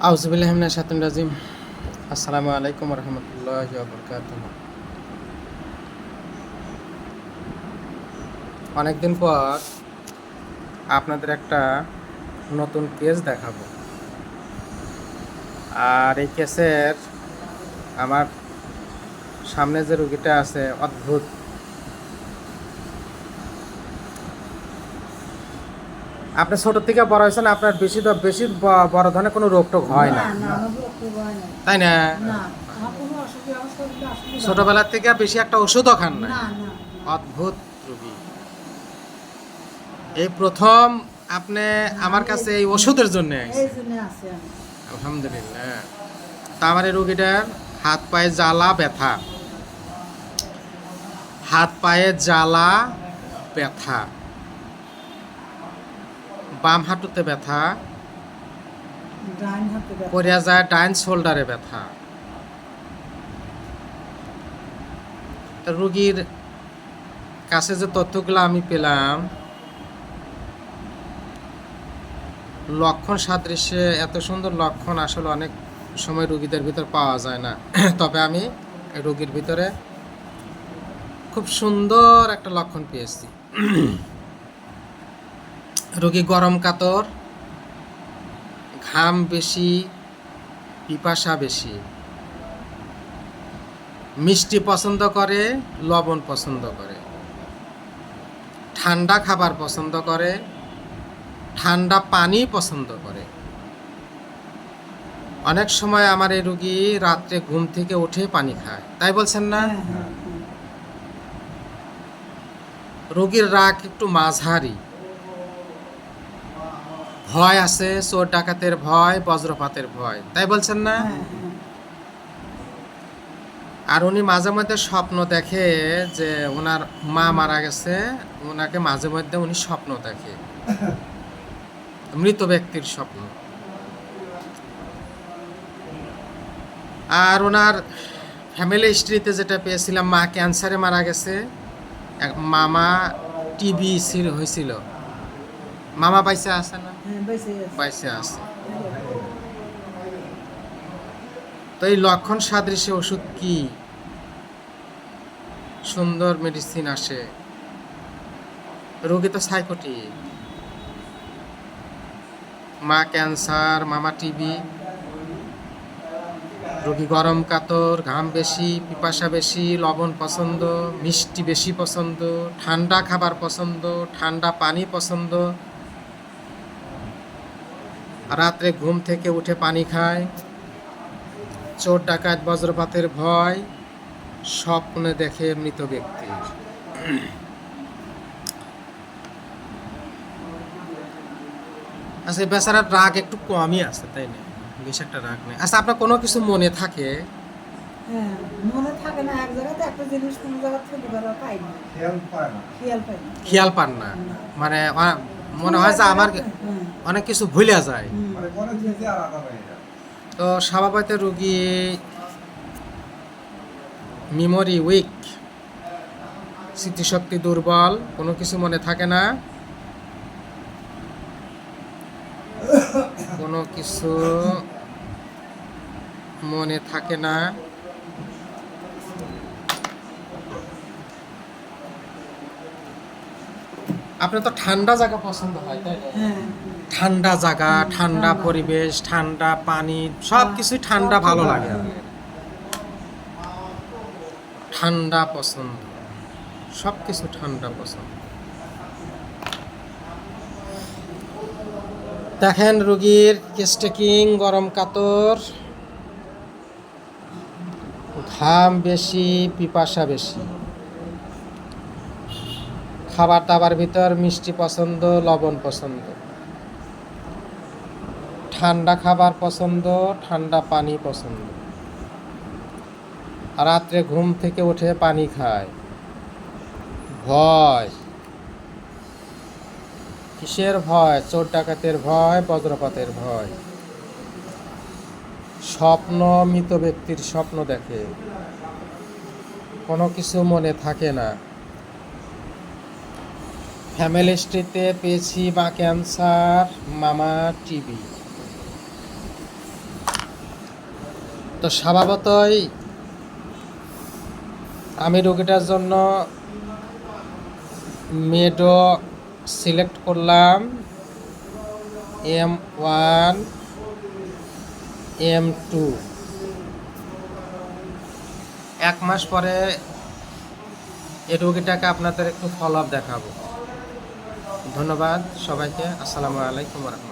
আউযুবিল্লাহি মিনাশ শাইতানির রাজিম। আসসালামু আলাইকুম ওয়া রাহমাতুল্লাহি ওয়া বারাকাতুহু। অনেকদিন পর আপনাদের একটা নতুন কেস দেখাবো। আর এই কেসের আমার সামনে যে রোগীটা আছে অদ্ভুত। আপনি ছোট থেকে বড় হয়েছেন, আপনার বেশি বড় ধরনের কোনো রোগ টোগ হয় না, তাই না? ছোটবেলার থেকে বেশি একটা ওষুধও খান না। অদ্ভুত রোগী। এই প্রথম আপনি আমার কাছে এই ওষুধের জন্য আসছেন। আলহামদুলিল্লাহ। তা আমার এই রোগীটার হাত পায়ে জ্বালা ব্যথা, হাত পায়ে জ্বালা ব্যথা, বাম হাঁটুতে ব্যথা, পড়িয়া যায় ডাইন শোল্ডারে ব্যথা। রোগীর কাছে যে তথ্যগুলো আমি পেলাম, লক্ষণ সাদৃশ্যে এত সুন্দর লক্ষণ আসলে অনেক সময় রোগীদের ভিতর পাওয়া যায় না। তবে আমি রোগীর ভিতরে খুব সুন্দর একটা লক্ষণ পেয়েছি। রোগী গরম কাতর, ঘাম বেশি, পিপাসা বেশি, মিষ্টি পছন্দ করে, লবণ পছন্দ করে, ঠান্ডা খাবার পছন্দ করে, ঠান্ডা পানি পছন্দ করে। অনেক সময় আমার এই রোগী রাত্রে ঘুম থেকে উঠে পানি খায়, তাই বলছেন না? রোগীর রাগ একটু মাঝারি, ভয় আছে, চোর ডাকাতের ভয়, বজ্রপাতের ভয়, তাই বলছেন না? আর উনি মাঝে মধ্যে স্বপ্ন দেখে যে ওনার মা মারা গেছে, ওনাকে মাঝে মধ্যে উনি স্বপ্ন দেখে, মৃত ব্যক্তির স্বপ্ন। আর ওনার ফ্যামিলি হিস্ট্রিতে যেটা পেয়েছিলাম, মা ক্যান্সারে মারা গেছে, মামা টিবি হয়েছিল। মামা বাইসে আছে না? বাইসে আছে। তো এই লক্ষণ সাদৃশ্যে ওষুধ কি সুন্দর মেডিসিন আসে। রোগী তো সাইকোটিক, মা ক্যান্সার, মামা টিবি, রোগী গরম কাতর, ঘাম বেশি, পিপাসা বেশি, লবণ পছন্দ, মিষ্টি বেশি পছন্দ, ঠান্ডা খাবার পছন্দ, ঠান্ডা পানি পছন্দ, রাত্রে ঘুম থেকে উঠে পানি খায়, চোর ডাকাত বজ্রপাতের ভয়, স্বপ্নে দেখে মৃত ব্যক্তির। আচ্ছা, বেচারার রাগ একটু কমই আছে, তাই না? বেশ একটা রাগ নেই। আচ্ছা, আপনার কোনো কিছু মনে থাকে? মনে থাকে না, এক জায়গাতে একটা জিনিস কোন জায়গা থেকে পাই না, খেয়াল পান না, মানে মনে হয় যে আমার অনেক কিছু ভুলে যায়। তো স্বভাবত রোগী মেমোরি উইক, স্মৃতিশক্তি দুর্বল, কোনো কিছু মনে থাকে না, কোনো কিছু মনে থাকে না। আপনার তো ঠান্ডা জায়গা পছন্দ হয়, তাই না? ঠান্ডা জায়গা, ঠান্ডা পরিবেশ, ঠান্ডা পানি, সব কিছুই ঠান্ডা ভালো লাগে। ঠান্ডা পছন্দ, সব কিছু ঠান্ডা পছন্দ। দেখেন রোগীর কেস্টেকিং, গরম কাতর, ঘাম বেশি, পিপাসা বেশি, খাবার দাবার ভিতর মিষ্টি পছন্দ, লবণ পছন্দ, ঠান্ডা খাবার পছন্দ, ঠান্ডা পানি পছন্দ, রাত্রে ঘুম থেকে উঠে পানি খায়, ভয়, কিসের ভয়? চোর ডাকাতের ভয়, বজ্রপাতের ভয়, স্বপ্ন, মৃত ব্যক্তির স্বপ্ন দেখে, কোনো কিছু মনে থাকে না। ফ্যামিলি হিস্ট্রিতে পেয়েছি মা ক্যান্সার, মামা টিবি। তো স্বভাবতই আমি রোগীটার জন্য মেডো সিলেক্ট করলাম M1 M2। 1 মাস পরে এই রোগীটাকে আপনাদের একটু ফলো আপ দেখাবো। ধন্যবাদ সবাইকে। আসসালামু আলাইকুম ওয়া রাহমাতুল্লাহ।